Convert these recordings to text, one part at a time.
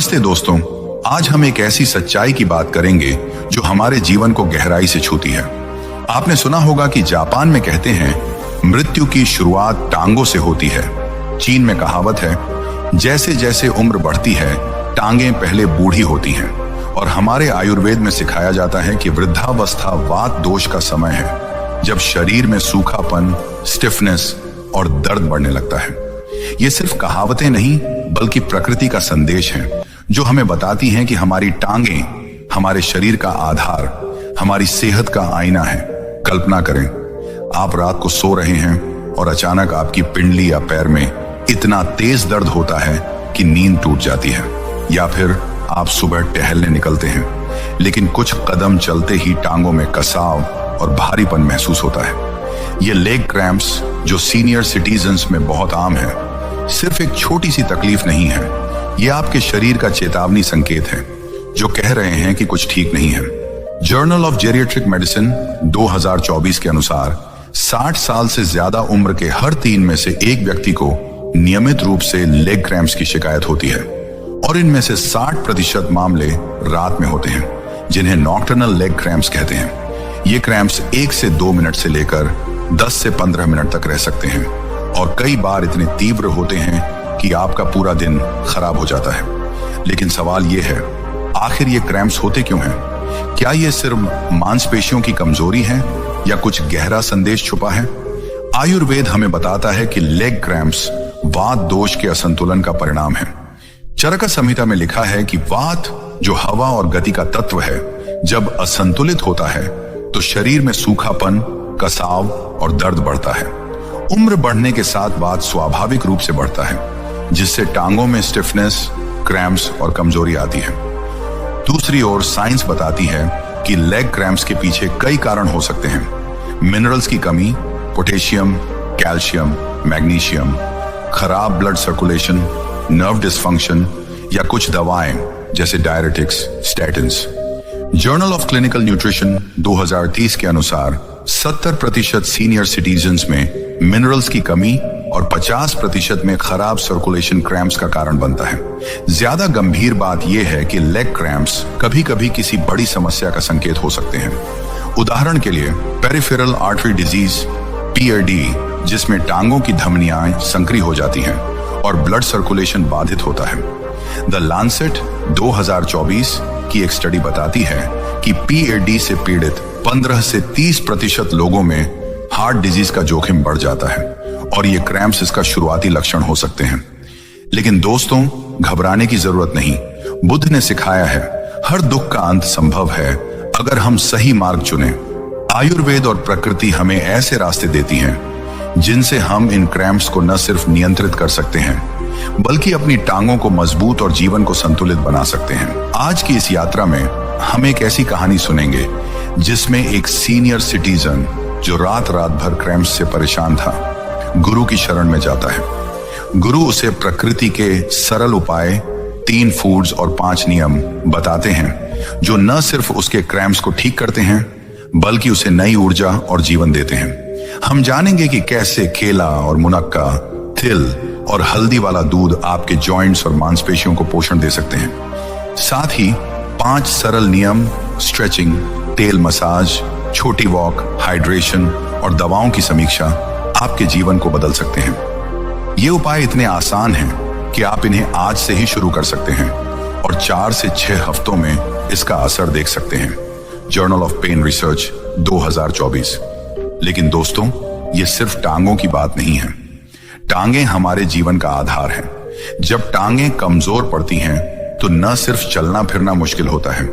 नमस्ते दोस्तों, आज हम एक ऐसी सच्चाई की बात करेंगे जो हमारे जीवन को गहराई से छूती है। आपने सुना होगा कि जापान में कहते हैं मृत्यु की शुरुआत टांगों से होती है। चीन में कहावत है जैसे जैसे उम्र बढ़ती है टांगें पहले बूढ़ी होती हैं। और हमारे आयुर्वेद में सिखाया जाता है कि वृद्धावस्था वात दोष का समय है, जब शरीर में सूखापन, स्टिफनेस और दर्द बढ़ने लगता है। ये सिर्फ कहावतें नहीं बल्कि प्रकृति का संदेश है जो हमें बताती हैं कि हमारी टांगें हमारे शरीर का आधार, हमारी सेहत का आईना है। कल्पना करें, आप रात को सो रहे हैं और अचानक आपकी पिंडली या पैर में इतना तेज दर्द होता है कि नींद टूट जाती है। या फिर आप सुबह टहलने निकलते हैं लेकिन कुछ कदम चलते ही टांगों में कसाव और भारीपन महसूस होता है। ये लेग क्रैम्प्स जो सीनियर सिटीजन्स में बहुत आम है, सिर्फ एक छोटी सी तकलीफ नहीं है। ये आपके शरीर का चेतावनी संकेत है जो कह रहे हैं कि कुछ ठीक नहीं है। जर्नल ऑफ जेरिएट्रिक मेडिसिन 2024 के अनुसार 60 साल से ज्यादा उम्र के हर 3 में से 1 व्यक्ति को नियमित रूप से लेग क्रैम्प्स की शिकायत होती है और इनमें से 60% मामले रात में होते हैं, जिन्हें नॉक्टर्नल लेग क्रैम्प्स कहते हैं। ये क्रैम्प्स 1 से 2 मिनट से लेकर 10 से 15 मिनट तक रह सकते हैं और कई बार इतने तीव्र होते हैं कि आपका पूरा दिन खराब हो जाता है। लेकिन सवाल ये है, आखिर ये क्रैम्प्स होते क्यों हैं? क्या ये सिर्फ मांसपेशियों की कमजोरी है या कुछ गहरा संदेश छुपा है? आयुर्वेद हमें बताता है कि लेग क्रैम्प्स वात दोष के असंतुलन का परिणाम है। चरक संहिता में लिखा है कि वात, जो हवा और गति का तत्व है, जब असंतुलित होता है तो शरीर में सूखापन, कसाव और दर्द बढ़ता है। उम्र बढ़ने के साथ वात स्वाभाविक रूप से बढ़ता है, जिससे टांगों में स्टिफनेस, क्रैम्प्स और कमजोरी आती है। दूसरी ओर साइंस बताती है कि लेग क्रैम्प्स के पीछे कई कारण हो सकते हैं। मिनरल्स की कमी, पोटेशियम, कैल्शियम, मैग्नीशियम, खराब ब्लड सर्कुलेशन, नर्व डिसफंक्शन या कुछ दवाएं जैसे diuretics, statins. Journal of clinical nutrition 2030 के अनुसार 70% सीनियर सिटीजन्स में मिनरल्स की कमी और 50% में खराब सर्कुलेशन क्रैम्प्स का कारण बनता है। ज्यादा गंभीर बात यह है कि लेग क्रैम्प्स कभी कभी किसी बड़ी समस्या का संकेत हो सकते हैं। उदाहरण के लिए पेरिफेरल आर्टरी डिजीज, PAD, जिसमें टांगों की धमनियां संकरी हो जाती हैं और ब्लड सर्कुलेशन बाधित होता है। द लांसेट 2024 की एक स्टडी बताती है कि PAD से पीड़ित 15 से 30% लोगों में हार्ट डिजीज का जोखिम बढ़ जाता है और ये क्रैम्प्स इसका शुरुआती लक्षण हो सकते हैं। लेकिन दोस्तों, घबराने की जरूरत नहीं। बुद्ध ने सिखाया है हर दुख का अंत संभव है अगर हम सही मार्ग चुने। आयुर्वेद और प्रकृति हमें ऐसे रास्ते देती हैं जिनसे हम इन क्रैम्प्स को न सिर्फ नियंत्रित कर सकते हैं बल्कि अपनी टांगों को मजबूत और जीवन को संतुलित बना सकते हैं। आज की इस यात्रा में हम एक ऐसी कहानी सुनेंगे जिसमें एक सीनियर सिटीजन जो रात रात भर क्रैम्प्स से परेशान था, गुरु की शरण में जाता है। गुरु उसे प्रकृति के सरल उपाय, 3 फूड्स और 5 नियम बताते हैं जो न सिर्फ उसके क्रैम्प्स को ठीक करते हैं बल्कि उसे नई ऊर्जा और जीवन देते हैं। हम जानेंगे कि कैसे केला और मुनक्का, तिल और हल्दी वाला दूध आपके जॉइंट्स और मांसपेशियों को पोषण दे सकते हैं। साथ ही 5 सरल नियम, स्ट्रेचिंग, तेल मसाज, छोटी वॉक, हाइड्रेशन और दवाओं की समीक्षा आपके जीवन को बदल सकते हैं। ये उपाय इतने आसान हैं कि आप इन्हें आज से ही शुरू कर सकते हैं और 4 से 6 हफ्तों में इसका असर देख सकते हैं। Journal of pain research 2024। लेकिन दोस्तों, ये सिर्फ टांगों की बात नहीं है। टांगें हमारे जीवन का आधार है। जब टांगें कमजोर पड़ती हैं तो न सिर्फ चलना फिरना मुश्किल होता है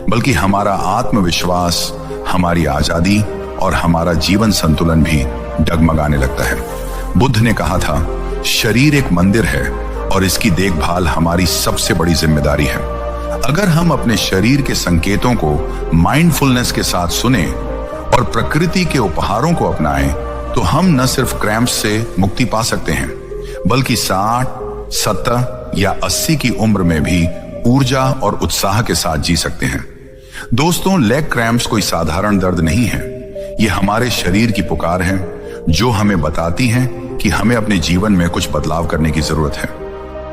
बल्कि हमारा आत्मविश्वास, हमारी आजादी और हमारा जीवन संतुलन भी डगमगाने लगता है। बुद्ध ने कहा था, शरीर एक मंदिर है और इसकी देखभाल हमारी सबसे बड़ी जिम्मेदारी है। अगर हम अपने शरीर के संकेतों को माइंडफुलनेस के साथ सुने और प्रकृति के उपहारों को अपनाएं तो हम न सिर्फ क्रैम्प्स से मुक्ति पा सकते हैं बल्कि 60, 70 या 80 की उम्र में भी ऊर्जा और उत्साह के साथ जी सकते हैं। दोस्तों, लेग क्रैम्प्स कोई साधारण दर्द नहीं है। ये हमारे शरीर की पुकार है जो हमें बताती है कि हमें अपने जीवन में कुछ बदलाव करने की जरूरत है।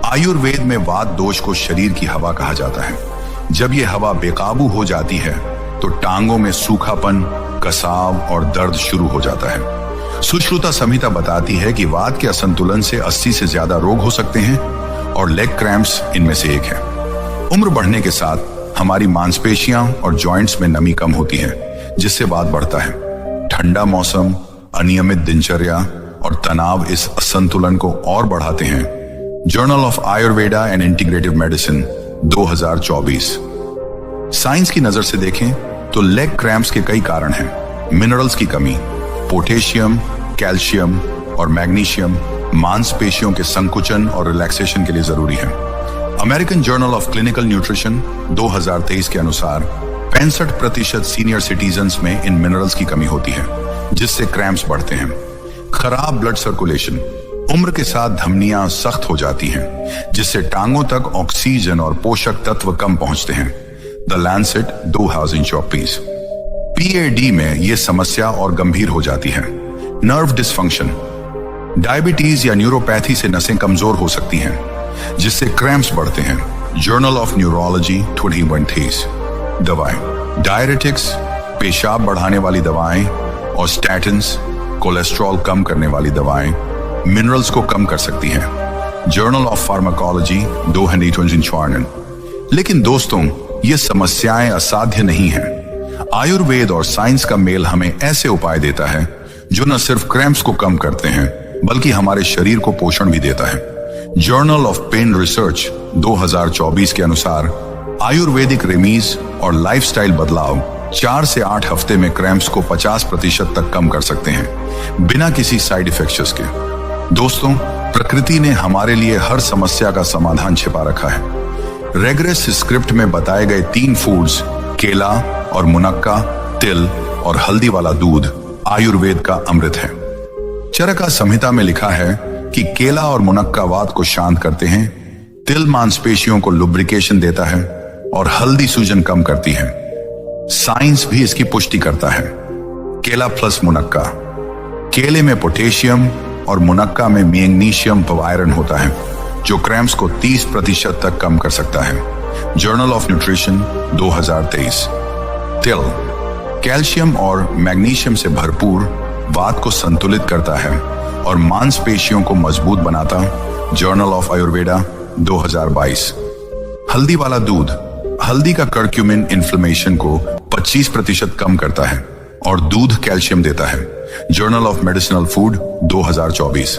आयुर्वेद में वात दोष को शरीर की हवा कहा जाता है। जब यह हवा बेकाबू हो जाती है तो टांगों में सूखापन, कसाव और दर्द शुरू हो जाता है। सुश्रुता संहिता बताती है कि वात के असंतुलन से 80 से ज्यादा रोग हो सकते हैं और लेग क्रैम्प्स इनमें से एक है। उम्र बढ़ने के साथ हमारी मांसपेशियां और जॉइंट्स में नमी कम होती है, जिससे वात बढ़ता है। ठंडा मौसम, अनियमित दिनचर्या और तनाव इस असंतुलन को और बढ़ाते हैं। Journal of Ayurveda and integrative medicine 2024। Science की नजर से देखें तो लेग क्रैम्प्स के कई कारण हैं। मिनरल्स की कमी, पोटेशियम, कैल्शियम और मैग्नीशियम मांसपेशियों के संकुचन और रिलैक्सेशन के लिए जरूरी है। American journal of clinical nutrition 2023 के अनुसार 65% सीनियर सिटीजन्स में इन मिनरल्स की कमी होती है, जिससे क्रैम्प्स बढ़ते हैं। खराब ब्लड सर्कुलेशन, उम्र के साथ धमनियां सख्त हो जाती हैं, जिससे टांगों तक ऑक्सीजन और पोषक तत्व कम पहुंचते हैं। The Lancet 2024। पीएडी में यह समस्या और गंभीर हो जाती है। नर्व डिसफंक्शन, डायबिटीज या न्यूरोपैथी से नसें कमजोर हो सकती हैं, जिससे क्रैम्प्स बढ़ते हैं। Journal of neurology 2023। दवाएं, डायरेटिक्स, पेशाब बढ़ाने वाली दवाएं और स्टैटिन्स, कोलेस्ट्रॉल कम करने वाली दवाएं मिनरल्स को कम कर सकती हैं। Journal of pharmacology 2024। लेकिन दोस्तों, ये समस्याएं असाध्य नहीं हैं। आयुर्वेद और साइंस का मेल हमें ऐसे उपाय देता है जो न सिर्फ क्रैम्प्स को कम करते हैं बल्कि हमारे शरीर को पोषण भी देता है। जर्नल ऑफ पेन रिसर्च 2024 के अनुसार आयुर्वेदिक रेमीज और लाइफस्टाइल बदलाव 4 से 8 हफ्ते में क्रैम्प्स को 50% तक कम कर सकते हैं, बिना किसी साइड इफेक्ट्स के। दोस्तों, प्रकृति ने हमारे लिए हर समस्या का समाधान छिपा रखा है। रेग्रेस स्क्रिप्ट में बताए गए 3 फूड्स, केला और मुनक्का, तिल और हल्दी वाला दूध आयुर्वेद का अमृत है। चरका संहिता में लिखा है कि केला और मुनक्का वात को शांत करते हैं, तिल मांसपेशियों को लुब्रिकेशन देता है और हल्दी सूजन कम करती है। साइंस भी इसकी पुष्टि करता है। केला प्लस मुनक्का, केले में पोटेशियम और मुनक्का में मैग्नीशियम व आयरन होता है, जो क्रैम्प्स को 30% तक कम कर सकता है। Journal of nutrition 2023। तिल कैल्शियम और मैग्नीशियम से भरपूर वात को संतुलित करता है और मांसपेशियों को मजबूत बनाता। Journal of Ayurveda 2022। हल्दी वाला दूध, हल्दी का कर्क्यूमिन इन्फ्लेमेशन को 25% कम करता है और दूध कैल्शियम देता है। Journal of medicinal food 2024।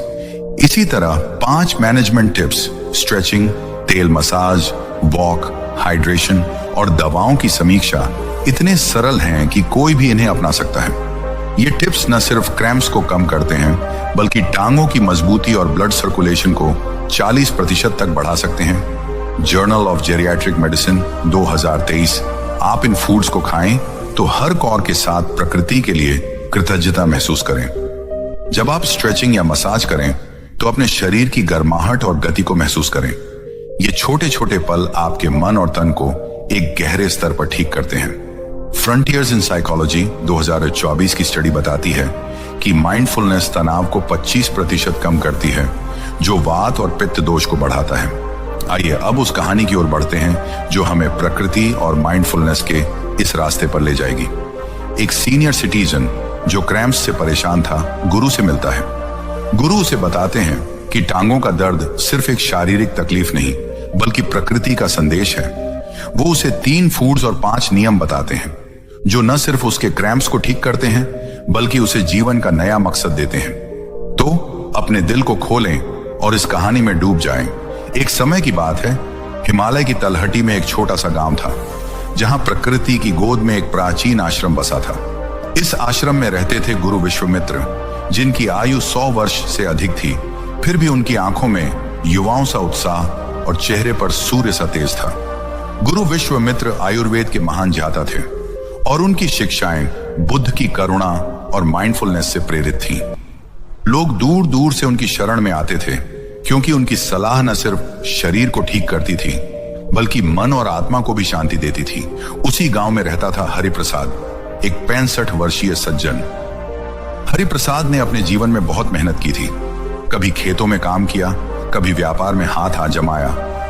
इसी तरह 5 मैनेजमेंट टिप्स, स्ट्रेचिंग, तेल मसाज, वॉक, हाइड्रेशन और दवाओं की समीक्षा इतने सरल हैं कि कोई भी इन्हें अपना सकता है। ये टिप्स न सिर्फ क्रैम्प्स को कम करते हैं बल्कि टांगों की मजबूती और ब्लड सर्कुलेशन को 40% तक बढ़ा सकते हैं। Journal of geriatric medicine 2023। आप इन फूड्स को खाएं तो हर कौर के साथ प्रकृति के लिए कृतज्ञता महसूस करें। जब आप स्ट्रेचिंग या मसाज करें तो अपने शरीर की गर्माहट और गति को महसूस करें। ये छोटे छोटे पल आपके मन और तन को एक गहरे स्तर पर ठीक करते हैं। फ्रंटियर्स इन साइकोलॉजी 2024 की स्टडी बताती है कि माइंडफुलनेस तनाव को 25% कम करती है, जो वात और पित्त दोष को बढ़ाता है। आइए अब उस कहानी की ओर बढ़ते हैं जो हमें प्रकृति और माइंडफुलनेस के इस रास्ते पर ले जाएगी। एक सीनियर सिटीजन जो क्रैम्प्स से परेशान था, गुरु से मिलता है। गुरु उसे बताते हैं कि टांगों का दर्द सिर्फ एक शारीरिक तकलीफ नहीं बल्कि प्रकृति का संदेश है। वो उसे 3 फूड्स और 5 नियम बताते हैं जो न सिर्फ उसके क्रैम्प्स को ठीक करते हैं बल्कि उसे जीवन का नया मकसद देते हैं। तो अपने दिल को खोलें और इस कहानी में डूब जाएं। एक समय की बात है, हिमालय की तलहटी में एक छोटा सा गांव था जहां प्रकृति की गोद में एक प्राचीन आश्रम बसा था। इस आश्रम में रहते थे गुरु विश्वामित्र, जिनकी आयु 100 वर्ष से अधिक थी। फिर भी उनकी आंखों में युवाओं सा उत्साह और चेहरे पर सूर्य सा तेज था। गुरु विश्वामित्र आयुर्वेद के महान ज्ञाता थे और उनकी शिक्षाएं बुद्ध की करुणा और माइंडफुलनेस से प्रेरित थीं। लोग दूर दूर से उनकी शरण में आते थे क्योंकि उनकी सलाह न सिर्फ शरीर को ठीक करती थी बल्कि मन और आत्मा को भी शांति देती थी। उसी गांव में रहता था हरिप्रसाद, एक 65 वर्षीय सज्जन। हरिप्रसाद ने अपने जीवन में बहुत मेहनत की थी। कभी खेतों में काम किया कभी व्यापार में हाथ जमाया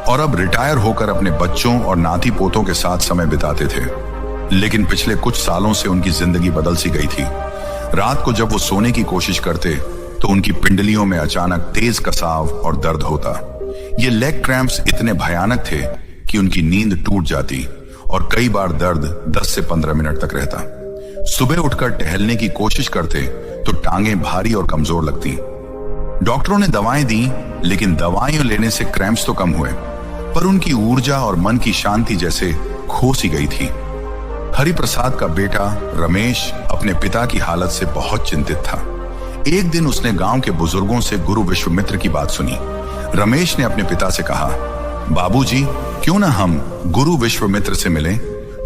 और अब रिटायर होकर अपने बच्चों और नाती पोतों के साथ समय बिताते थे। लेकिन पिछले कुछ सालों से उनकी जिंदगी बदल सी गई थी। रात को जब वो सोने की कोशिश करते तो उनकी पिंडलियों में अचानक तेज कसाव और दर्द होता। ये लेग क्रैम्प्स इतने भयानक थे कि उनकी नींद टूट जाती और कई बार दर्द 10 से 15 मिनट तक रहता। सुबह उठकर टहलने की कोशिश करते तो टांगें भारी और कमजोर लगती। डॉक्टरों ने दवाएं दी, लेकिन दवाइयां लेने से क्रैम्प्स तो कम हुए, पर उनकी ऊर्जा और मन की शांति जैसे खो सी गई थी। हरिप्रसाद का बेटा रमेश अपने पिता की हालत से बहुत चिंतित था। एक दिन उसने गांव के बुजुर्गों से गुरु विश्वामित्र की बात सुनी। रमेश ने अपने पिता से कहा, बाबूजी, क्यों ना हम गुरु विश्वामित्र से मिलें?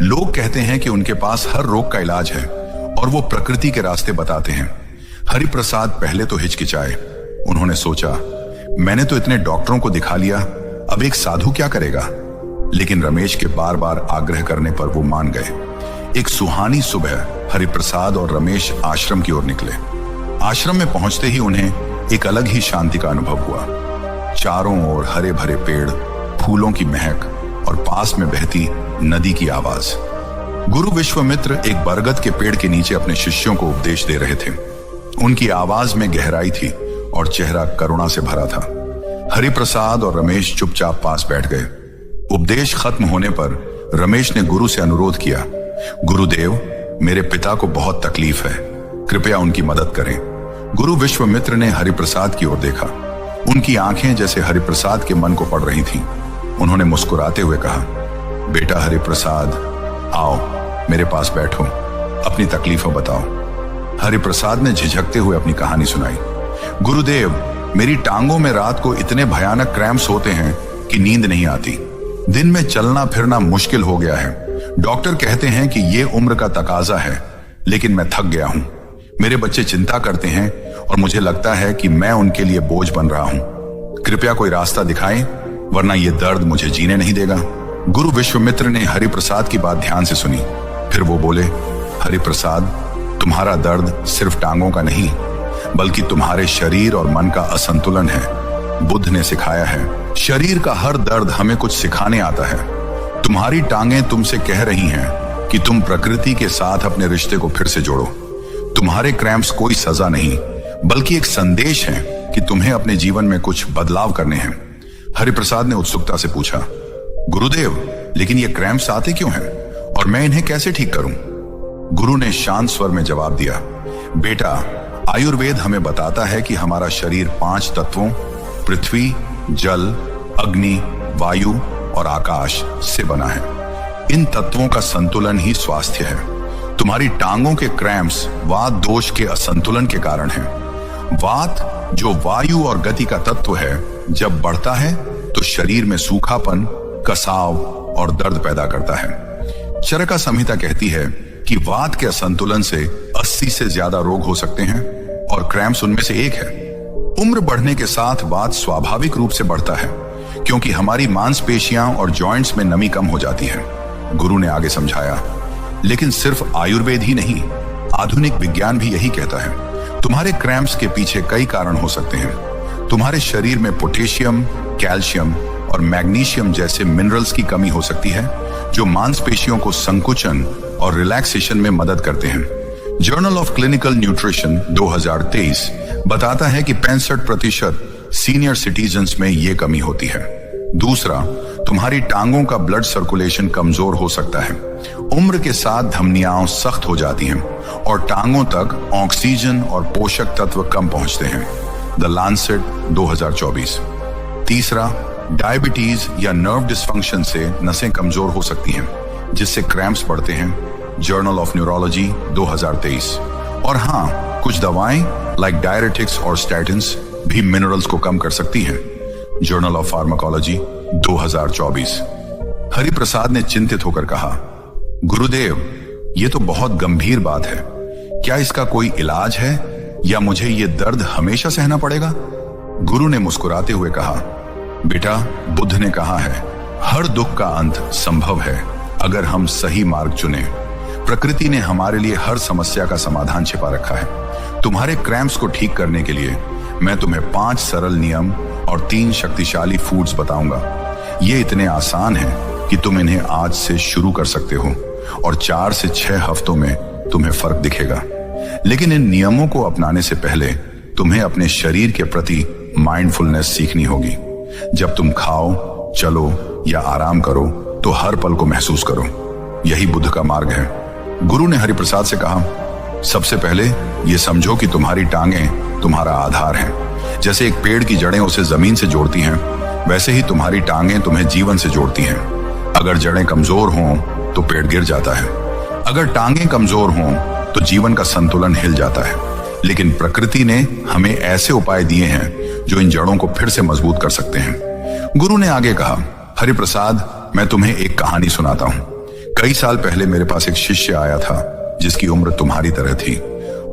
लोग कहते हैं कि उनके पास हर रोग का इलाज है और वो प्रकृति के रास्ते बताते हैं। हरिप्रसाद पहले तो हिचकिचाए। उन्होंने सोचा, मैंने तो इतने डॉक्टरों को दिखा लिया, अब एक साधु क्या करेगा? लेकिन रमेश के बार बार आग्रह करने पर वो मान गए। एक सुहानी सुबह हरिप्रसाद और रमेश आश्रम की ओर निकले। आश्रम में पहुंचते ही उन्हें एक अलग ही शांति का अनुभव हुआ। चारों ओर हरे भरे पेड़, फूलों की महक और पास में बहती नदी की आवाज। गुरु विश्वामित्र एक बरगद के पेड़ के नीचे अपने शिष्यों को उपदेश दे रहे थे। उनकी आवाज में गहराई थी और चेहरा करुणा से भरा था। हरिप्रसाद और रमेश चुपचाप पास बैठ गए। उपदेश खत्म होने पर रमेश ने गुरु से अनुरोध किया, गुरुदेव, मेरे पिता को बहुत तकलीफ है, कृपया उनकी मदद करें। गुरु विश्वामित्र ने हरिप्रसाद की ओर देखा। उनकी आंखें जैसे हरिप्रसाद के मन को पड़ रही थीं। उन्होंने मुस्कुराते हुए कहा, बेटा हरिप्रसाद, आओ मेरे पास बैठो, अपनी तकलीफों बताओ। हरिप्रसाद ने झिझकते हुए अपनी कहानी सुनाई। गुरुदेव, मेरी टांगों में रात को इतने भयानक क्रैम्प्स होते हैं कि नींद नहीं आती। दिन में चलना फिरना मुश्किल हो गया है। डॉक्टर कहते हैं कि ये उम्र का तकाजा है, लेकिन मैं थक गया हूं। मेरे बच्चे चिंता करते हैं और मुझे लगता है कि मैं उनके लिए बोझ बन रहा हूं। कृपया कोई रास्ता दिखाएं, वरना ये दर्द मुझे जीने नहीं देगा। गुरु विश्वामित्र ने हरिप्रसाद की बात ध्यान से सुनी। फिर वो बोले, हरिप्रसाद, तुम्हारा दर्द सिर्फ टांगों का नहीं, बल्कि तुम्हारे शरीर और मन का असंतुलन है। बुद्ध ने सिखाया है, शरीर का हर दर्द हमें कुछ सिखाने आता है। तुम्हारी टांगें तुमसे कह रही हैं कि तुम प्रकृति के साथ अपने रिश्ते को फिर से जोड़ो। तुम्हारे क्रैम्प्स कोई सजा नहीं, बल्कि एक संदेश है कि तुम्हें अपने जीवन में कुछ बदलाव करने हैं। हरिप्रसाद ने उत्सुकता से पूछा, गुरुदेव, लेकिन ये क्रैम्प्स आते क्यों हैं और मैं इन्हें कैसे ठीक करूं? गुरु ने शांत स्वर में जवाब दिया, बेटा, आयुर्वेद हमें बताता है कि हमारा शरीर 5 तत्वों पृथ्वी, जल, अग्नि, वायु और आकाश से बना है। इन तत्वों का संतुलन ही स्वास्थ्य है। तुम्हारी टांगों के क्रैम्प्स वात दोष के असंतुलन के कारण हैं। वात, जो वायु और गति का तत्व है, जब बढ़ता है तो शरीर में सूखापन, कसाव और दर्द पैदा करता है। चरका संहिता कहती है कि वात के असंतुलन से 80 से ज्यादा रोग हो सकते हैं और क्रैम्प्स उनमें से एक है। उम्र बढ़ने के साथ वात स्वाभाविक रूप से बढ़ता है, क्योंकि हमारी मांसपेशियां और जॉइंट्स में नमी कम हो जाती है। गुरु ने आगे समझाया, लेकिन सिर्फ आयुर्वेद ही नहीं, आधुनिक विज्ञान भी यही कहता है। तुम्हारे क्रैम्प्स के पीछे कई कारण हो सकते हैं। तुम्हारे शरीर में पोटेशियम, कैल्शियम और मैग्नीशियम जैसे मिनरल्स की कमी हो सकती है, जो मांसपेशियों को संकुचन और रिलैक्सेशन में मदद करते हैं। जर्नल ऑफ क्लिनिकल न्यूट्रिशन 2023 बताता है कि 65% सीनियर सिटीजन्स में ये कमी होती है। दूसरा, तुम्हारी टांगों का ब्लड सर्कुलेशन कमजोर हो सकता है। उम्र के साथ धमनियां सख्त हो जाती हैं और टांगों तक ऑक्सीजन और पोषक तत्व कम पहुंचते हैं। The Lancet 2024। तीसरा, डायबिटीज या नर्व डिस्फंक्शन से नसें कमजोर हो सकती हैं, जिससे क्रैम्प्स बढ़ते हैं। Journal of neurology 2023। और हाँ, कुछ दवाएं लाइक डायरेटिक्स और स्टैटिन्स भी मिनरल्स को कम कर सकती हैं। Journal of pharmacology 2024। हरिप्रसाद ने चिंतित होकर कहा, गुरुदेव, ये तो बहुत गंभीर बात है। क्या इसका कोई इलाज है या मुझे ये दर्द हमेशा सहना पड़ेगा? गुरु ने मुस्कुराते हुए कहा, बेटा, बुद्ध ने कहा है, हर दुख का अंत संभव है अगर हम सही मार्ग चुने। प्रकृति ने हमारे लिए हर समस्या का समाधान छिपा रखा है। तुम्हारे क्रैम्प्स को ठीक करने के लिए मैं तुम्हें 5 सरल नियम और 3 शक्तिशाली फूड्स बताऊंगा। ये इतने आसान हैं कि तुम इन्हें आज से शुरू कर सकते हो और 4 से 6 हफ्तों में तुम्हें फर्क दिखेगा। लेकिन इन नियमों को अपनाने से पहले तुम्हें अपने शरीर के प्रति माइंडफुलनेस सीखनी होगी। जब तुम खाओ, चलो या आराम करो तो हर पल को महसूस करो। यही बुद्ध का मार्ग है। गुरु ने हरिप्रसाद से कहा, सबसे पहले ये समझो कि तुम्हारी टांगें तुम्हारा आधार हैं। जैसे एक पेड़ की जड़ें उसे जमीन से जोड़ती हैं, वैसे ही तुम्हारी टांगें तुम्हें जीवन से जोड़ती हैं। अगर जड़ें कमजोर हों तो पेड़ गिर जाता है। अगर टांगें कमजोर हों तो जीवन का संतुलन हिल जाता है। लेकिन प्रकृति ने हमें ऐसे उपाय दिए हैं जो इन जड़ों को फिर से मजबूत कर सकते हैं। गुरु ने आगे कहा, हरिप्रसाद, मैं तुम्हें एक कहानी सुनाता हूं। कई साल पहले मेरे पास एक शिष्य आया था जिसकी उम्र तुम्हारी तरह थी।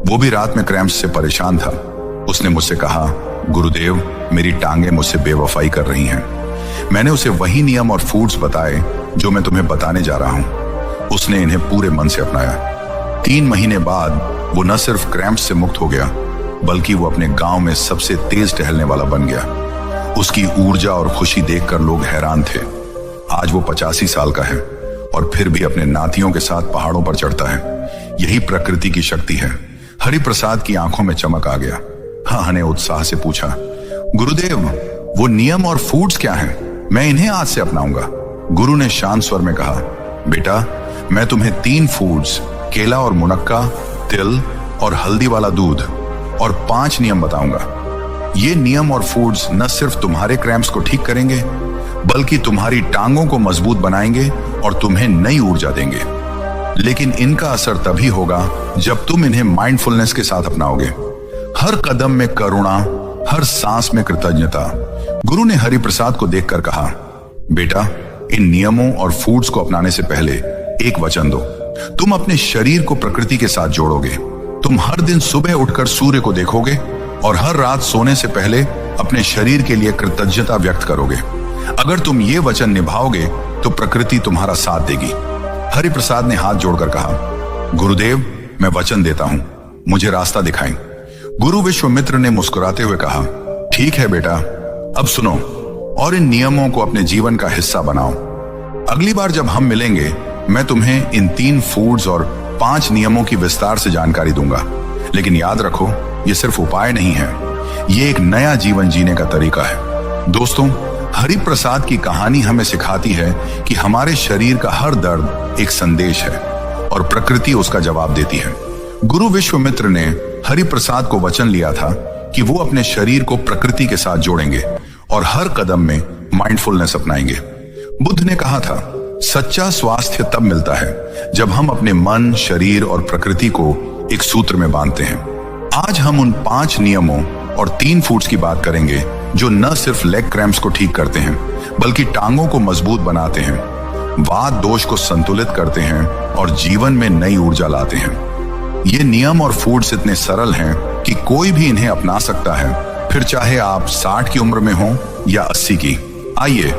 वो भी रात में क्रैम्प्स से परेशान था। उसने मुझसे कहा, गुरुदेव, मेरी टांगें मुझसे बेवफाई कर रही हैं। मैंने उसे वही नियम और फूड्स बताए जो मैं तुम्हें बताने जा रहा हूं। उसने इन्हें पूरे मन से अपनाया। 3 महीने बाद वो न सिर्फ क्रैम्प्स से मुक्त हो गया, बल्कि वो अपने गांव में सबसे तेज टहलने वाला बन गया। उसकी ऊर्जा और खुशी देखकर लोग हैरान थे। आज वो 85 साल का है और फिर भी अपने नातियों के साथ पहाड़ों पर चढ़ता है। यही प्रकृति की शक्ति है। हरिप्रसाद की आंखों में चमक आ गया। हाँ ने उत्साह से पूछा, गुरुदेव, वो नियम और फूड्स क्या हैं? मैं इन्हें आज से अपनाऊंगा। गुरु ने शांत स्वर में कहा, बेटा, मैं तुम्हें 3 फूड्स, केला और मुनक्का, तिल और हल्दी वाला दूध और 5 नियम बताऊंगा। ये नियम और फूड्स न सिर्फ तुम्हारे क्रैम्प्स को ठीक करेंगे, बल्कि तुम्हारी टांगों को मजबूत बनाएंगे और तुम्हें नई ऊर्जा देंगे। लेकिन इनका असर तभी होगा जब तुम इन्हें माइंडफुलनेस के साथ अपनाओगे। हर कदम में करुणा, हर सांस में कृतज्ञता। गुरु ने हरिप्रसाद को देखकर कहा, बेटा, इन नियमों और फूड्स को अपनाने से पहले एक वचन दो। तुम अपने शरीर को प्रकृति के साथ जोड़ोगे। तुम हर दिन सुबह उठकर सूर्य को देखोगे और हर रात सोने से पहले अपने शरीर के लिए कृतज्ञता व्यक्त करोगे। अगर तुम ये वचन निभाओगे तो प्रकृति तुम्हारा साथ देगी। हरिप्रसाद ने हाथ जोड़कर कहा, गुरुदेव, मैं वचन देता हूं, मुझे रास्ता दिखाएं। गुरु विश्वामित्र ने मुस्कुराते हुए कहा, ठीक है बेटा, अब सुनो और इन नियमों को अपने जीवन का हिस्सा बनाओ। अगली बार जब हम मिलेंगे, मैं तुम्हें इन 3 फूड्स और 5 नियमों की विस्तार से जानकारी दूंगा। लेकिन याद रखो, ये सिर्फ उपाय नहीं है, ये एक नया जीवन जीने का तरीका है। दोस्तों, हरिप्रसाद की कहानी हमें सिखाती है कि हमारे शरीर का हर दर्द एक संदेश है और प्रकृति उसका जवाब देती है। गुरु विश्वामित्र ने हरिप्रसाद को वचन लिया था कि वो अपने शरीर को प्रकृति के साथ जोड़ेंगे और हर कदम में माइंडफुलनेस अपनाएंगे। बुद्ध ने कहा था, सच्चा स्वास्थ्य तब मिलता है जब हम अपने मन, शरीर और प्रकृति को एक सूत्र में बांधते हैं। आज हम उन 5 नियमों और 3 फूड्स की बात करेंगे जो न सिर्फ लेग क्रैम्प्स को ठीक करते हैं, बल्कि टांगों को मजबूत बनाते हैं, वात दोष को संतुलित करते हैं और जीवन में नई ऊर्जा लाते हैं। ये नियम और फूड्स इतने सरल हैं कि कोई भी इन्हें अपना सकता है, फिर चाहे आप 60 की उम्र में हो या 80 की। आइए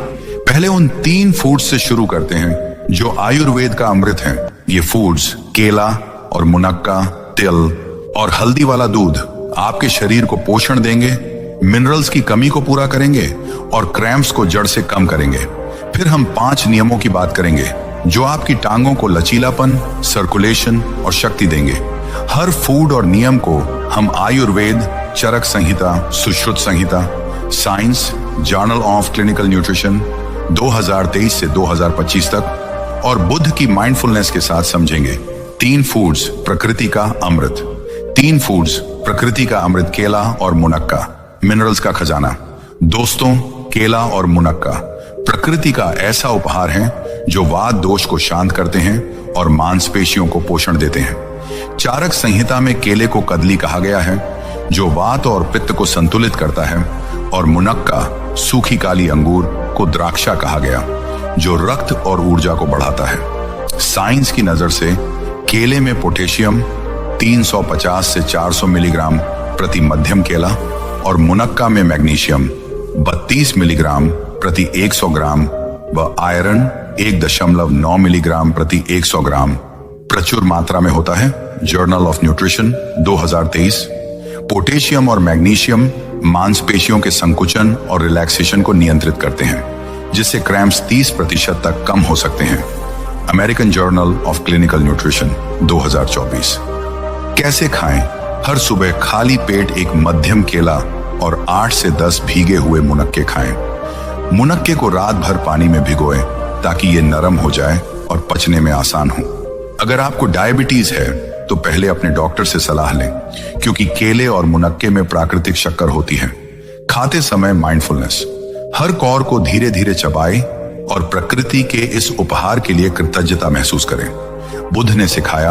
पहले उन 3 फूड्स से शुरू करते हैं जो आयुर्वेद का अमृत हैं। ये फूड्स, केला और मुनक्का, तिल और हल्दी वाला दूध, आपके शरीर को पोषण देंगे, मिनरल्स की कमी को पूरा करेंगे और क्रैम्प्स को जड़ से कम करेंगे। फिर हम 5 नियमों की बात करेंगे जो आपकी टांगों को लचीलापन, सर्कुलेशन और शक्ति देंगे। हर फूड और नियम को हम Ayurveda, Charak Samhita, Sushruta Samhita, science, journal of clinical nutrition 2023 से 2025 तक और बुद्ध की माइंडफुलनेस के साथ समझेंगे। 3 फूड्स, प्रकृति का अमृत। 3 फूड्स, प्रकृति का अमृत, केला और मुनक्का, मिनरल्स का खजाना। दोस्तों, केला और मुनक्का प्रकृति का ऐसा उपहार है जो वात दोष को शांत करते हैं और मांसपेशियों को पोषण देते हैं। चारक संहिता में केले को कदली कहा गया है जो वात और पित्त को संतुलित करता है, और मुनक्का, सूखी काली अंगूर को द्राक्षा कहा गया जो रक्त और ऊर्जा को बढ़ाता है। साइंस की नजर से केले में पोटेशियम 350 से 400 मिलीग्राम प्रति मध्यम केला और मुनक्का में मैग्नीशियम 32 मिलीग्राम प्रति 100 ग्राम व आयरन 1.9 मिलीग्राम प्रति 100 ग्राम प्रचुर मात्रा में होता है। Journal of nutrition 2023। पोटेशियम और मैग्नीशियम मांसपेशियों के संकुचन और रिलैक्सेशन को नियंत्रित करते हैं, जिससे क्रैम्प्स 30% तक कम हो सकते हैं। American journal of clinical nutrition 2024। कैसे खाएं? हर सुबह खाली पेट एक मध्यम केला और 8 से 10 भीगे हुए मुनक्के खाएं। मुनक्के को रात भर पानी में भिगोएं ताकि ये नरम हो जाए और पचने में आसान हो। अगर आपको डायबिटीज है तो पहले अपने डॉक्टर से सलाह लें, क्योंकि केले और मुनक्के में प्राकृतिक शक्कर होती है। खाते समय माइंडफुलनेस, हर कौर को धीरे धीरे चबाएं और प्रकृति के इस उपहार के लिए कृतज्ञता महसूस करें। बुद्ध ने सिखाया,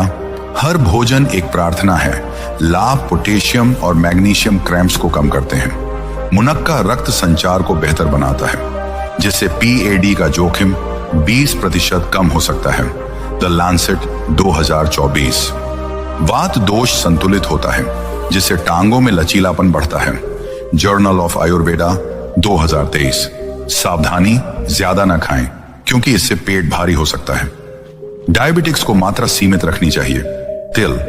हर भोजन एक प्रार्थना है। लाभ पोटेशियम और मैग्नीशियम क्रैम्प्स को कम करते हैं। मुनक्का रक्त संचार को बेहतर बनाता है, जिससे PAD का जोखिम 20% कम हो सकता है। The Lancet 2024। वात दोष संतुलित होता है, जिससे टांगों में लचीलापन बढ़ता है। Journal of Ayurveda 2023। सावधानी, ज्यादा ना खाएं, क्योंकि इससे पेट भारी हो सकता है। डायबिटिक्स को मात्रा सीमित रखनी चाहिए। तिल,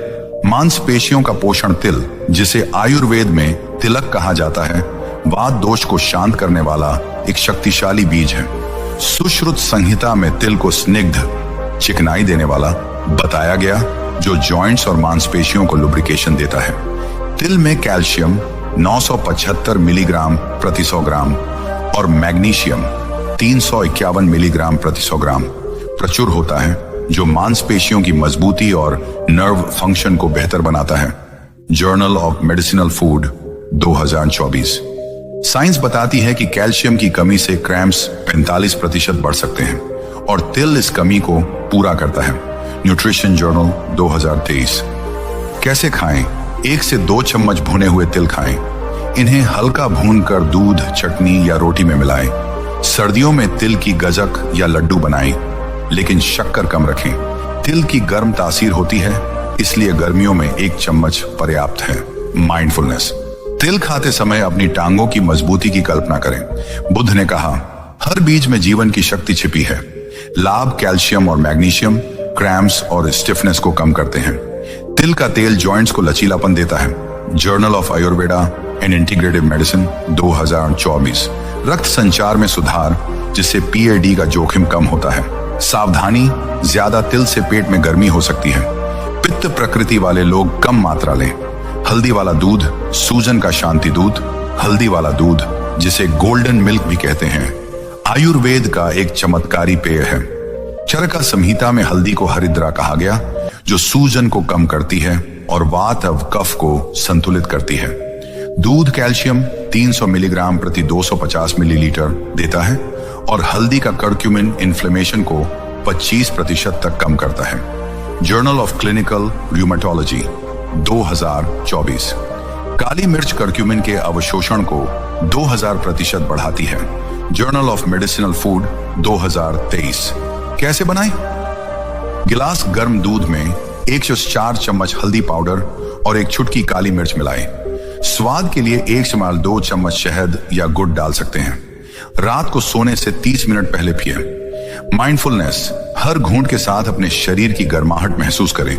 मांसपेशियों का पोषण तिल, जिसे आयुर्वेद में तिलक कहा जाता है, वात दोष को शांत करने वाला एक शक्तिशाली बीज है। सुश्रुत संहिता में तिल को स्निग्ध, चिकनाई देने वाला बताया गया, जो जॉइंट्स और मांसपेशियों को लुब्रिकेशन देता है। तिल में कैल्शियम 975 मिलीग्राम प्रति 100 ग्राम और मैग्नीशियम 351 मिलीग्राम प्रति 100 ग्राम प्रचुर होता है, जो मांसपेशियों की मजबूती और नर्व फंक्शन को बेहतर बनाता है। Journal of medicinal food 2024। Science बताती है कि कैल्शियम की कमी से क्रैम्प्स 45% बढ़ सकते हैं और तिल इस कमी को पूरा करता है। Nutrition journal 2023। कैसे खाएं? 1 से 2 चम्मच भुने हुए तिल खाएं। इन्हें हल्का भूनकर दूध, चटनी या रोटी में मिलाएं। सर्दियों में तिल की गजक या लड्डू बनाएं, लेकिन शक्कर कम रखें। तिल की गर्म तासीर होती है, इसलिए गर्मियों में 1 चम्मच पर्याप्त है। माइंडफुलनेस, तिल खाते समय अपनी टांगों की मजबूती की कल्पना करें। बुद्ध ने कहा, हर बीज में जीवन की शक्ति छिपी है। लाभ कैल्शियम और मैग्नीशियम क्रैम्प्स और स्टिफनेस को कम करते हैं। तिल का तेल जॉइंट्स को लचीलापन देता है। Journal of Ayurveda and integrative medicine 2024। रक्त संचार में सुधार, जिससे PAD का जोखिम कम होता है। सावधानी, ज्यादा तिल से पेट में गर्मी हो सकती है। पित्त प्रकृति वाले लोग कम मात्रा लें। हल्दी वाला दूध, सूजन का शांति दूध, हल्दी वाला दूध, जिसे गोल्डन मिल्क भी कहते हैं, आयुर्वेद का एक चमत्कारी पेय है। चरका संहिता में हल्दी को हरिद्रा कहा गया, जो सूजन को कम करती है और वात और कफ को संतुलित करती है। दूध कैल्शियम 300 मिलीग्राम प्रति 250 मिलीलीटर देता है और हल्दी का कर्क्यूमिन इन्फ्लेमेशन को 25% तक कम करता है। Journal of clinical rheumatology 2024। काली मिर्च कर्क्यूमिन के अवशोषण को 2000% बढ़ाती है। Journal of medicinal food 2023। कैसे बनाएं? गिलास गर्म दूध में 104 चम्मच हल्दी पाउडर और 1 चुटकी काली मिर्च मिलाएं। स्वाद के लिए 1/2 चम्मच शहद या गुड़ डाल सकते हैं। रात को सोने से 30 मिनट पहले पिएं। माइंडफुलनेस, हर घूंट के साथ अपने शरीर की गर्माहट महसूस करें।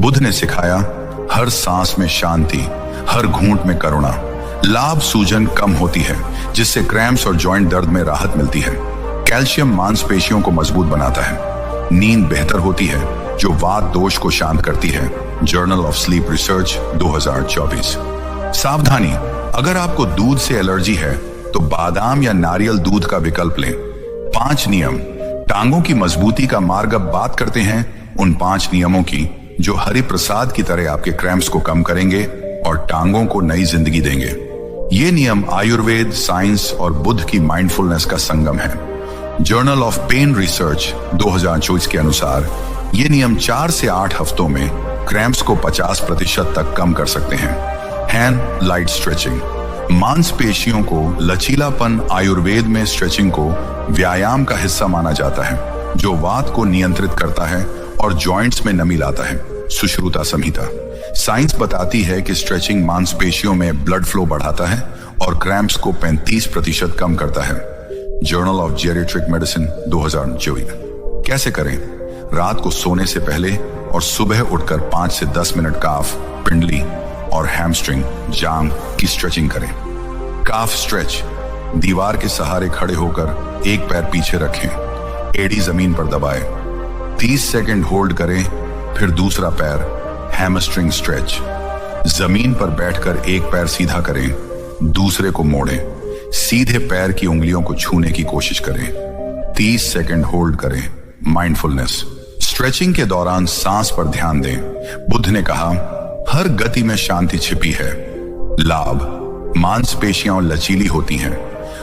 बुद्ध ने सिखाया, हर सांस में शांति, हर घूंट में करुणा। लाभ सूजन कम होती है, जिससे क्रैम्प्स और जॉइंट दर्द में राहत मिलती है। कैल्शियम मांसपेशियों को मजबूत बनाता है। नींद बेहतर होती है, जो वात दोष को शांत करती है। Journal of sleep research 2024। सावधानी, अगर आपको दूध से एलर्जी है तो बादाम या नारियल दूध का विकल्प लें। 5 नियम, टांगों की मजबूती का मार्ग। अब बात करते हैं उन 5 नियमों की, जो हरि प्रसाद की तरह आपके क्रैम्प्स को कम करेंगे और टांगों को नई जिंदगी देंगे। ये नियम आयुर्वेद, साइंस और बुद्ध की माइंडफुलनेस का संगम है। जर्नल ऑफ पेन रिसर्च 2024 के अनुसार ये नियम 4 से 8 हफ्तों में क्रैम्प्स को 50% तक कम कर सकते हैं। हैंड लाइट स्ट्रेचिंग, मांसपेशियों को लचीलापन। आयुर्वेद में स्ट्रेचिंग को व्यायाम का हिस्सा माना जाता है, जो वात को नियंत्रित करता है और जॉइंट्स में नमी लाता है। सुश्रुता संहिता, साइंस बताती है कि स्ट्रेचिंग मांसपेशियों में ब्लड फ्लो बढ़ाता है और क्रैम्प्स को 35% कम करता है। Journal of geriatric medicine 2024। कैसे करें? रात को सोने से पहले और सुबह उठकर 5 से 10 मिनट काफ, पिंडली और हैमस्ट्रिंग जांग की स्ट्रेचिंग करें। काफ स्ट्रेच, दीवार के सहारे खड़े होकर एक पैर पीछे रखें, एड़ी जमीन पर दबाएं, 30 सेकंड होल्ड करें, फिर दूसरा पैर हैमस्ट्रिंग स्ट्रेच। जमीन पर बैठकर एक पैर सीधा करें, दूसरे को मोड़ें, सीधे पैर की उंगलियों को छूने की कोशिश करें, 30 सेकंड होल्ड करें। माइंडफुलनेस, स्ट्रेचिंग के दौरान सांस पर ध्यान दें। बुद्ध ने कहा, हर गति में शांति छिपी है। लाभ, मांसपेशियां लचीली होती हैं,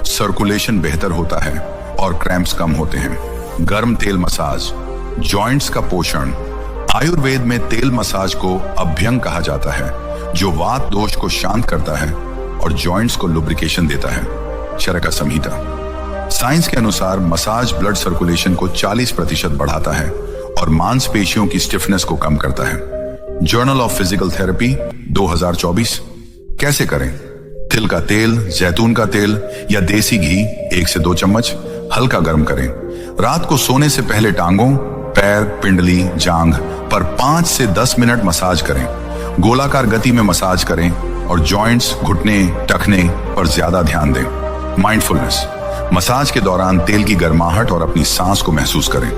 सर्कुलेशन बेहतर होता है और क्रैम्प्स कम होते हैं। गर्म तेल मसाज, जॉइंट्स का पोषण। आयुर्वेद में तेल मसाज को अभ्यंग कहा जाता है, जो वात दोष को शांत करता है और जॉइंट्स को लुब्रिकेशन देता है। चरका संहिता, साइंस के अनुसार मसाज ब्लड सर्कुलेशन को 40% बढ़ाता है और मांसपेशियों की स्टिफनेस को कम करता है। Journal of physical therapy 2024। कैसे करें? तिल का तेल, जैतून का तेल या देसी घी 1 से 2 चम्मच हल्का गर्म करें। रात को सोने से पहले टांगों, पैर, पिंडली, जांघ पर 5 से 10 मिनट मसाज करें। गोलाकार गति में मसाज करें और जॉइंट्स, घुटने, टखने पर ज्यादा ध्यान दें। माइंडफुलनेस, मसाज के दौरान तेल की गर्माहट और अपनी सांस को महसूस करें।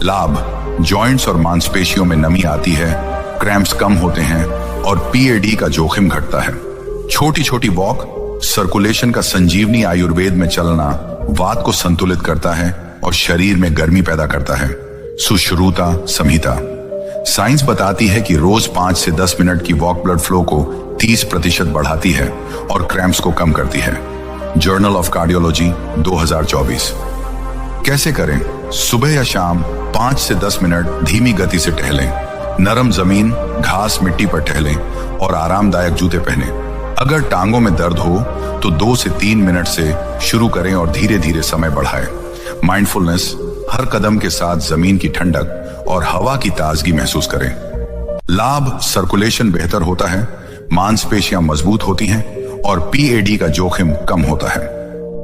लाभ, जॉइंट्स और मांसपेशियों में नमी आती है, क्रैम्प्स कम होते हैं और पीएडी का जोखिम घटता है। छोटी छोटी वॉक, सर्कुलेशन का संजीवनी आयुर्वेद में चलना वात को संतुलित करता है और शरीर में गर्मी पैदा करता है। सुश्रुता संहिता, साइंस बताती है कि रोज 5 से 10 मिनट की वॉक ब्लड फ्लो को 30% बढ़ाती है और क्रैम्प्स को कम करती है। Journal of cardiology 2024। कैसे करें? सुबह या शाम 5 से 10 मिनट धीमी गति से टहलें। नरम जमीन, घास, मिट्टी पर टहलें और आरामदायक जूते पहनें। अगर टांगों में दर्द हो तो 2 से 3 मिनट से शुरू करें और धीरे धीरे समय बढ़ाएं। माइंडफुलनेस, हर कदम के साथ जमीन की ठंडक और हवा की ताजगी महसूस करें। लाभ, सर्कुलेशन बेहतर होता है, मांसपेशियां मजबूत होती हैं और पीएडी का जोखिम कम होता है।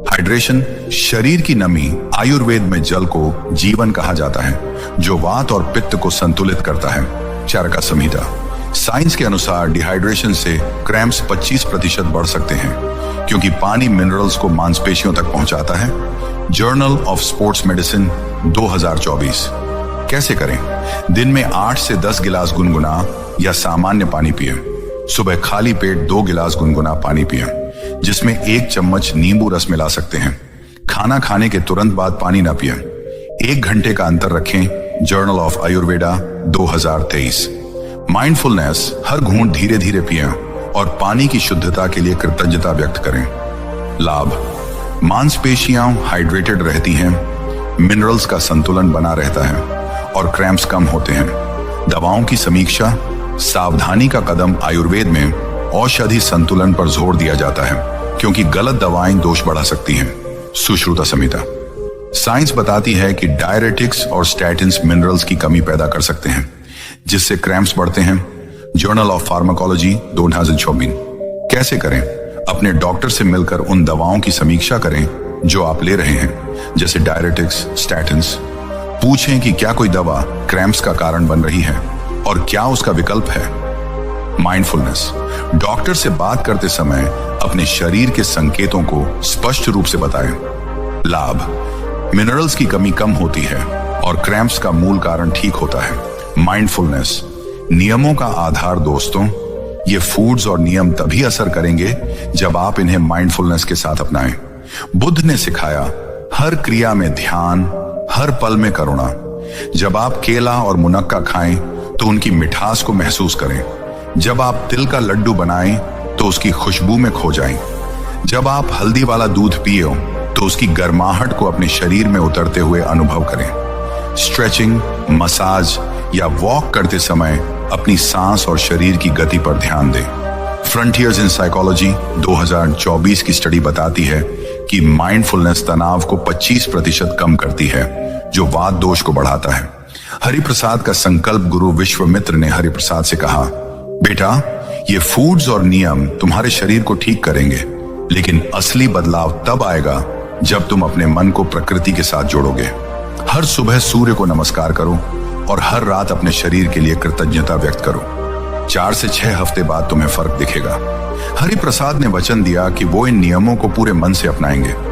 हाइड्रेशन, शरीर की नमी। आयुर्वेद में जल को जीवन कहा जाता है, जो वात और पित्त को संतुलित करता है। चरका संहिता, साइंस के अनुसार डिहाइड्रेशन से क्रैम्प्स 25% बढ़ सकते हैं, क्योंकि पानी मिनरल्स को मांसपेशियों तक पहुंचाता है। Journal of sports medicine 2024। कैसे करें? दिन में 8 से 10 गिलास गुनगुना या सामान्य पानी पिएं। सुबह खाली पेट 2 गिलास गुनगुना पानी पिएं, जिसमें 1 चम्मच नींबू रस मिला सकते हैं। खाना खाने के तुरंत बाद पानी ना पिएं। 1 घंटे का अंतर रखें। Journal of Ayurveda 2023। माइंडफुलनेस, हर घूंट धीरे धीरे पिएं और पानी की शुद्धता के लिए कृतज्ञता व्यक्त करें। लाभ, मांसपेशियां हाइड्रेटेड रहती हैं, मिनरल्स का संतुलन बना रहता है और क्रैम्प्स कम होते हैं। दवाओं की समीक्षा, सावधानी का कदम। आयुर्वेद में औषधि संतुलन पर जोर दिया जाता है, क्योंकि गलत दवाएं दोष बढ़ा सकती हैं। सुश्रुता संहिता, साइंस बताती है कि डायरेटिक्स और स्टैटिन्स मिनरल्स की कमी पैदा कर सकते हैं, जिससे क्रैम्प्स बढ़ते हैं। Journal of pharmacology 2024। कैसे करें? अपने डॉक्टर से मिलकर उन दवाओं की समीक्षा करें जो आप ले रहे हैं, जैसे डायरेटिक्स, स्टैटिन्स। पूछें कि क्या कोई दवा क्रैम्प्स का कारण बन रही है और क्या उसका विकल्प है। माइंडफुलनेस, डॉक्टर से बात करते समय अपने शरीर के संकेतों को स्पष्ट रूप से बताएं। लाभ, मिनरल्स की कमी कम होती है और क्रैम्प्स का मूल कारण ठीक होता है। माइंडफुलनेस, नियमों का आधार। दोस्तों, ये फूड्स और नियम तभी असर करेंगे जब आप इन्हें माइंडफुलनेस के साथ अपनाएं। बुद्ध ने सिखाया, हर क्रिया में ध्यान, हर पल में करुणा। जब आप केला और मुनक्का खाएं तो उनकी मिठास को महसूस करें। जब आप तिल का लड्डू बनाएं तो उसकी खुशबू में खो जाएं। जब आप हल्दी वाला दूध पिए तो उसकी गर्माहट को अपने शरीर में उतरते हुए अनुभव करें। स्ट्रेचिंग, मसाज या वॉक करते समय अपनी सांस और शरीर की गति पर ध्यान दें। फ्रंटियर्स इन साइकोलॉजी 2024 की स्टडी बताती है कि माइंडफुलनेस तनाव को 25% कम करती है, जो वात दोष को बढ़ाता है। हरिप्रसाद का संकल्प गुरु विश्वामित्र ने हरिप्रसाद से कहा, बेटा, ये फूड्स और नियम तुम्हारे शरीर को ठीक करेंगे, लेकिन असली बदलाव तब आएगा जब तुम अपने मन को प्रकृति के साथ जोड़ोगे। हर सुबह सूर्य को नमस्कार करो और हर रात अपने शरीर के लिए कृतज्ञता व्यक्त करो। 4 से 6 हफ्ते बाद तुम्हें फर्क दिखेगा। हरिप्रसाद ने वचन दिया कि वो इन नियमों को पूरे मन से अपनाएंगे।